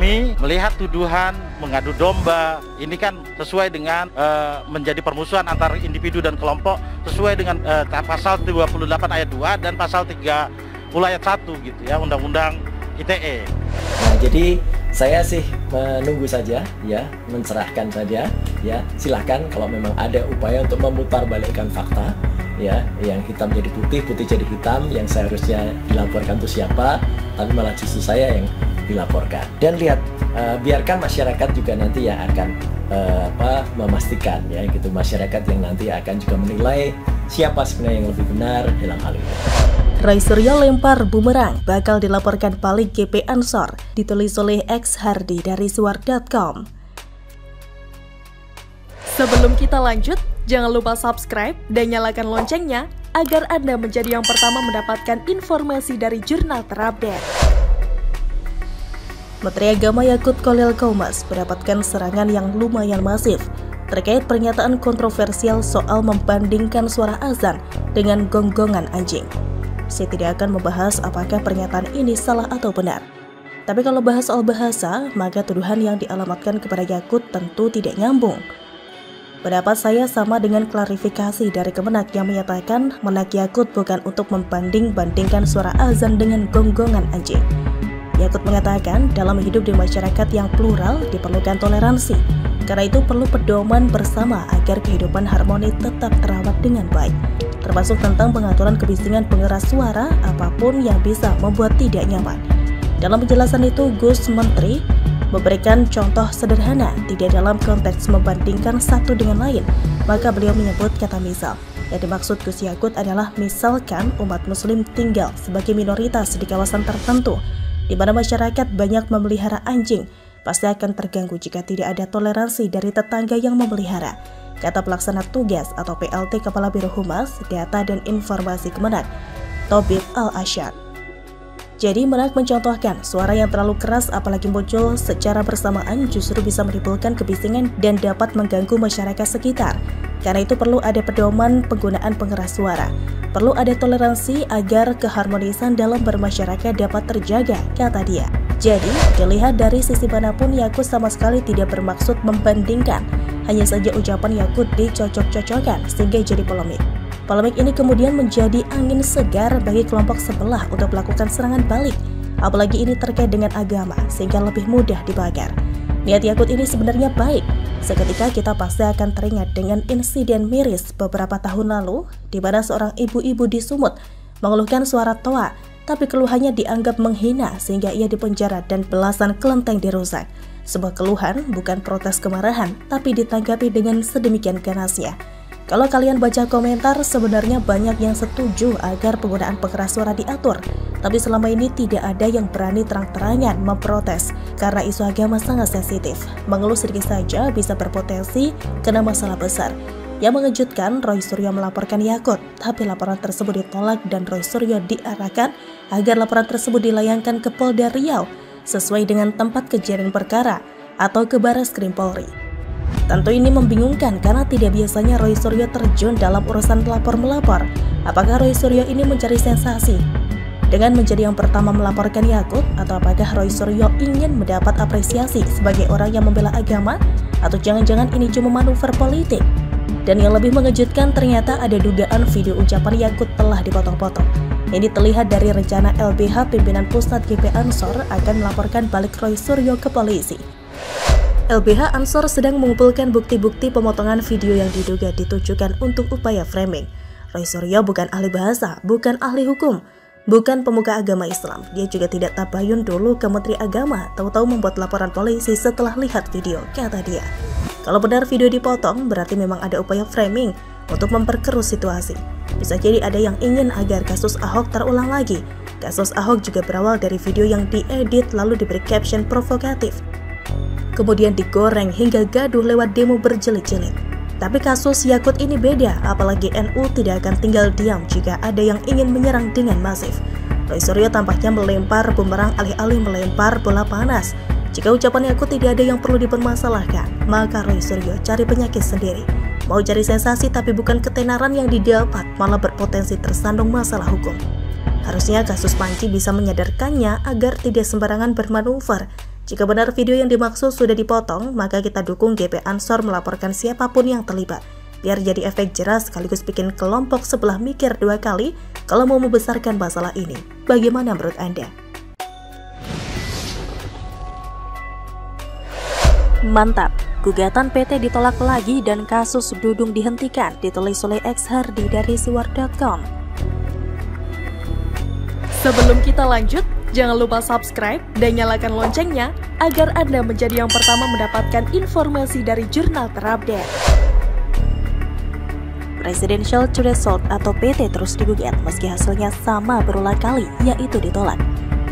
kami melihat tuduhan mengadu domba ini kan sesuai dengan menjadi permusuhan antar individu dan kelompok sesuai dengan pasal 28 ayat 2 dan pasal 30 ayat 1 gitu ya Undang-Undang ITE. Nah, jadi saya sih menunggu saja ya, mencerahkan saja ya. Silahkan kalau memang ada upaya untuk memutarbalikkan fakta ya, yang hitam jadi putih, putih jadi hitam, yang seharusnya dilaporkan itu siapa, tapi malah justru saya yang dilaporkan. Dan lihat, biarkan masyarakat juga nanti yang akan memastikan ya, gitu, masyarakat yang nanti akan juga menilai siapa sebenarnya yang lebih benar dalam hal ini. Roy Suryo lempar bumerang bakal dilaporkan balik GP Ansor, ditulis oleh X Hardy dari suar.com. Sebelum kita lanjut, jangan lupa subscribe dan nyalakan loncengnya agar Anda menjadi yang pertama mendapatkan informasi dari jurnal terupdate. Menteri Agama Yakut Khalil Qomas mendapatkan serangan yang lumayan masif terkait pernyataan kontroversial soal membandingkan suara azan dengan gonggongan anjing. Saya tidak akan membahas apakah pernyataan ini salah atau benar. Tapi kalau bahas soal bahasa, maka tuduhan yang dialamatkan kepada Yakut tentu tidak nyambung. Pendapat saya sama dengan klarifikasi dari Kemenak yang menyatakan Menak Yakut bukan untuk membanding-bandingkan suara azan dengan gonggongan anjing. Yakut mengatakan dalam hidup di masyarakat yang plural diperlukan toleransi. Karena itu perlu pedoman bersama agar kehidupan harmoni tetap terawat dengan baik. Termasuk tentang pengaturan kebisingan pengeras suara apapun yang bisa membuat tidak nyaman. Dalam penjelasan itu, Gus Menteri memberikan contoh sederhana, tidak dalam konteks membandingkan satu dengan lain. Maka beliau menyebut kata misal. Yang dimaksud Gus Yakut adalah misalkan umat muslim tinggal sebagai minoritas di kawasan tertentu, di mana masyarakat banyak memelihara anjing, pasti akan terganggu jika tidak ada toleransi dari tetangga yang memelihara, kata pelaksana tugas atau PLT Kepala Biro Humas, Data dan Informasi Kemenak, Tobib Al-Asyad. Jadi Menak mencontohkan suara yang terlalu keras apalagi muncul secara bersamaan justru bisa menimbulkan kebisingan dan dapat mengganggu masyarakat sekitar. Karena itu perlu ada pedoman penggunaan pengeras suara. Perlu ada toleransi agar keharmonisan dalam bermasyarakat dapat terjaga, kata dia. Jadi, dilihat dari sisi manapun, Yakut sama sekali tidak bermaksud membandingkan. Hanya saja ucapan Yakut dicocok-cocokkan sehingga jadi polemik. Polemik ini kemudian menjadi angin segar bagi kelompok sebelah untuk melakukan serangan balik. Apalagi ini terkait dengan agama, sehingga lebih mudah dibakar. Niat Yakut ini sebenarnya baik. Seketika kita pasti akan teringat dengan insiden miris beberapa tahun lalu, di mana seorang ibu-ibu di Sumut mengeluhkan suara toa, tapi keluhannya dianggap menghina sehingga ia dipenjara dan belasan kelenteng dirusak. Sebuah keluhan bukan protes kemarahan, tapi ditanggapi dengan sedemikian ganasnya. Kalau kalian baca komentar, sebenarnya banyak yang setuju agar penggunaan pengeras suara diatur. Tapi selama ini tidak ada yang berani terang-terangan memprotes karena isu agama sangat sensitif. Mengeluh sedikit saja bisa berpotensi kena masalah besar. Yang mengejutkan, Roy Suryo melaporkan Yakut, tapi laporan tersebut ditolak dan Roy Suryo diarahkan agar laporan tersebut dilayangkan ke Polda Riau sesuai dengan tempat kejadian perkara atau ke Barreskrim Polri. Tentu ini membingungkan karena tidak biasanya Roy Suryo terjun dalam urusan pelapor-melapor. Apakah Roy Suryo ini mencari sensasi dengan menjadi yang pertama melaporkan Yakut, atau apakah Roy Suryo ingin mendapat apresiasi sebagai orang yang membela agama, atau jangan-jangan ini cuma manuver politik? Dan yang lebih mengejutkan, ternyata ada dugaan video ucapan Yakut telah dipotong-potong. Ini terlihat dari rencana LBH pimpinan pusat GP Ansor akan melaporkan balik Roy Suryo ke polisi. LBH Ansor sedang mengumpulkan bukti-bukti pemotongan video yang diduga ditujukan untuk upaya framing. Roy Suryo bukan ahli bahasa, bukan ahli hukum, bukan pemuka agama Islam. Dia juga tidak tabayun dulu ke Menteri Agama, tahu-tahu membuat laporan polisi setelah lihat video, kata dia. Kalau benar video dipotong, berarti memang ada upaya framing untuk memperkeruh situasi. Bisa jadi ada yang ingin agar kasus Ahok terulang lagi. Kasus Ahok juga berawal dari video yang diedit lalu diberi caption provokatif, kemudian digoreng hingga gaduh lewat demo berjilid-jilid. Tapi kasus Yakut ini beda, apalagi NU tidak akan tinggal diam jika ada yang ingin menyerang dengan masif. Roy Suryo tampaknya melempar bumerang alih-alih melempar bola panas. Jika ucapan Yakut tidak ada yang perlu dipermasalahkan, maka Roy Suryo cari penyakit sendiri. Mau cari sensasi tapi bukan ketenaran yang didapat, malah berpotensi tersandung masalah hukum. Harusnya kasus Panji bisa menyadarkannya agar tidak sembarangan bermanuver, Jika benar video yang dimaksud sudah dipotong, maka kita dukung GP Ansor melaporkan siapapun yang terlibat. Biar jadi efek jerah sekaligus bikin kelompok sebelah mikir 2 kali kalau mau membesarkan masalah ini. Bagaimana menurut Anda? Mantap, gugatan PT ditolak lagi dan kasus Dudung dihentikan, ditulis oleh X Hardi dari siwar.com. Sebelum kita lanjut, jangan lupa subscribe dan nyalakan loncengnya agar Anda menjadi yang pertama mendapatkan informasi dari jurnal terupdate. Presidential Threshold atau PT terus digugat meski hasilnya sama berulang kali, yaitu ditolak.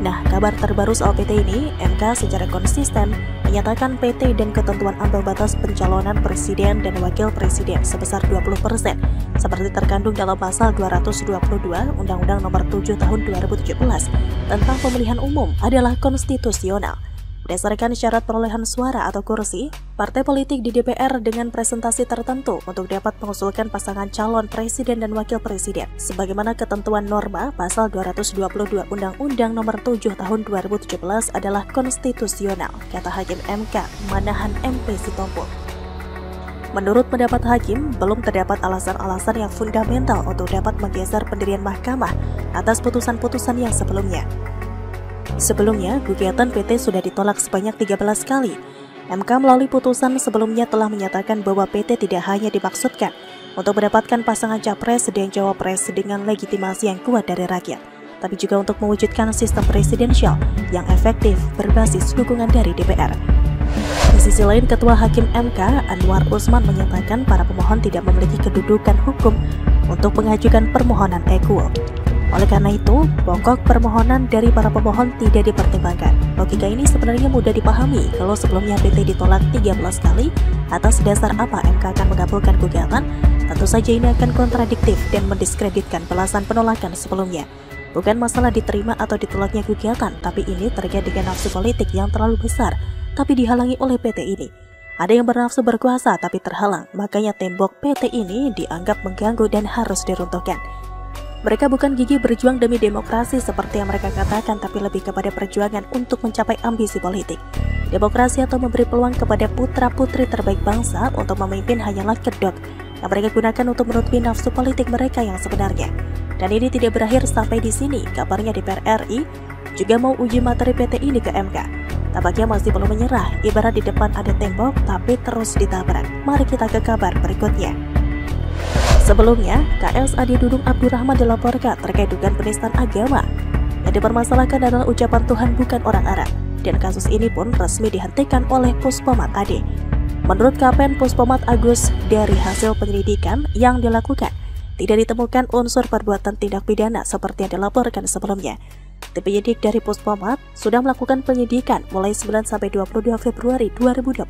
Nah, kabar terbaru soal PT ini, MK secara konsisten menyatakan PT dan ketentuan ambang batas pencalonan presiden dan wakil presiden sebesar 20% seperti terkandung dalam pasal 222 Undang-Undang Nomor 7 Tahun 2017 tentang pemilihan umum adalah konstitusional. Berdasarkan syarat perolehan suara atau kursi, partai politik di DPR dengan presentasi tertentu untuk dapat mengusulkan pasangan calon presiden dan wakil presiden sebagaimana ketentuan norma pasal 222 Undang-Undang Nomor 7 Tahun 2017 adalah konstitusional, kata Hakim MK Manahan MP Sitompul. Menurut pendapat Hakim, belum terdapat alasan-alasan yang fundamental untuk dapat menggeser pendirian mahkamah atas putusan-putusan yang sebelumnya. Sebelumnya, gugatan PT sudah ditolak sebanyak 13 kali. MK melalui putusan sebelumnya telah menyatakan bahwa PT tidak hanya dimaksudkan untuk mendapatkan pasangan capres dan cawapres dengan legitimasi yang kuat dari rakyat, tapi juga untuk mewujudkan sistem presidensial yang efektif berbasis dukungan dari DPR. Di sisi lain, Ketua Hakim MK Anwar Usman menyatakan para pemohon tidak memiliki kedudukan hukum untuk mengajukan permohonan equal. Oleh karena itu, pokok permohonan dari para pemohon tidak dipertimbangkan. Logika ini sebenarnya mudah dipahami kalau sebelumnya PT ditolak 13 kali. Atas dasar apa MK akan mengabulkan gugatan? Tentu saja ini akan kontradiktif dan mendiskreditkan belasan penolakan sebelumnya. Bukan masalah diterima atau ditolaknya gugatan, tapi ini terkait dengan nafsu politik yang terlalu besar, tapi dihalangi oleh PT ini. Ada yang bernafsu berkuasa tapi terhalang, makanya tembok PT ini dianggap mengganggu dan harus diruntuhkan. Mereka bukan gigih berjuang demi demokrasi seperti yang mereka katakan, tapi lebih kepada perjuangan untuk mencapai ambisi politik. Demokrasi atau memberi peluang kepada putra-putri terbaik bangsa untuk memimpin hanyalah kedok yang mereka gunakan untuk menutupi nafsu politik mereka yang sebenarnya. Dan ini tidak berakhir sampai di sini. Kabarnya DPR RI juga mau uji materi PT ini ke MK. Tampaknya masih belum menyerah, ibarat di depan ada tembok tapi terus ditabrak. Mari kita ke kabar berikutnya. Sebelumnya, KSAD Dudung Abdurrahman dilaporkan terkait dugaan penistaan agama. Yang dipermasalahkan adalah ucapan Tuhan bukan orang Arab, dan kasus ini pun resmi dihentikan oleh Puspomat AD. Menurut Kapen Puspomat Agus, dari hasil penyelidikan yang dilakukan, tidak ditemukan unsur perbuatan tindak pidana seperti yang dilaporkan sebelumnya. Tim penyidik dari Puspomat sudah melakukan penyidikan mulai 9 sampai 22 Februari 2022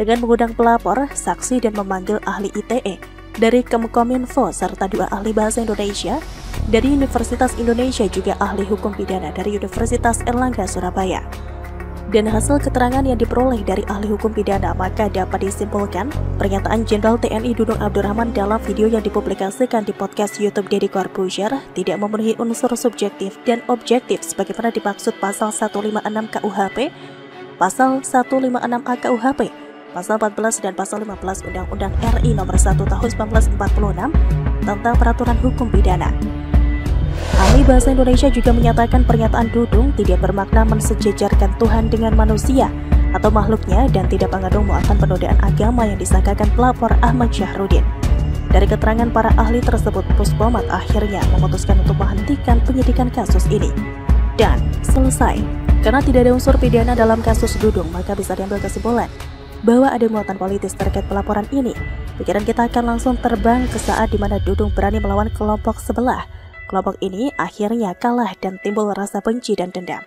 dengan mengundang pelapor, saksi dan memanggil ahli ITE dari Kemkominfo serta 2 ahli bahasa Indonesia dari Universitas Indonesia, juga ahli hukum pidana dari Universitas Erlangga Surabaya. Dan hasil keterangan yang diperoleh dari ahli hukum pidana, maka dapat disimpulkan pernyataan Jenderal TNI Dudung Abdurrahman dalam video yang dipublikasikan di podcast YouTube Deddy Corbuzier tidak memenuhi unsur subjektif dan objektif sebagaimana dimaksud pasal 156 KUHP, pasal 156A KUHP, pasal 14 dan pasal 15 Undang-Undang RI Nomor 1 Tahun 1946 tentang Peraturan Hukum Pidana. Ahli Bahasa Indonesia juga menyatakan pernyataan Dudung tidak bermakna mensejajarkan Tuhan dengan manusia atau makhluknya dan tidak mengandung muatan penodaan agama yang disangkakan pelapor Ahmad Syahrudin. Dari keterangan para ahli tersebut, Puspomat akhirnya memutuskan untuk menghentikan penyidikan kasus ini. Dan selesai. Karena tidak ada unsur pidana dalam kasus Dudung, maka bisa diambil kesimpulan bahwa ada muatan politis terkait pelaporan ini. Pikiran kita akan langsung terbang ke saat di mana Dudung berani melawan kelompok sebelah. Kelompok ini akhirnya kalah dan timbul rasa benci dan dendam.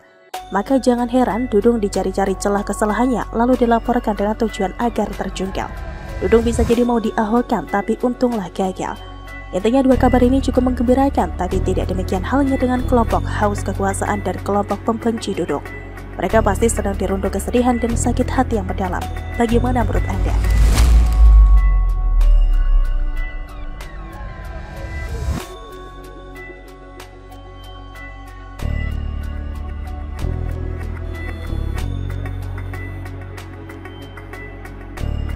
Maka jangan heran Dudung dicari-cari celah kesalahannya lalu dilaporkan dengan tujuan agar terjungkal. Dudung bisa jadi mau diahokkan, tapi untunglah gagal. Intinya 2 kabar ini cukup menggembirakan, tapi tidak demikian halnya dengan kelompok haus kekuasaan dan kelompok pembenci Dudung. Mereka pasti sedang dirundung kesedihan dan sakit hati yang mendalam. Bagaimana menurut Anda?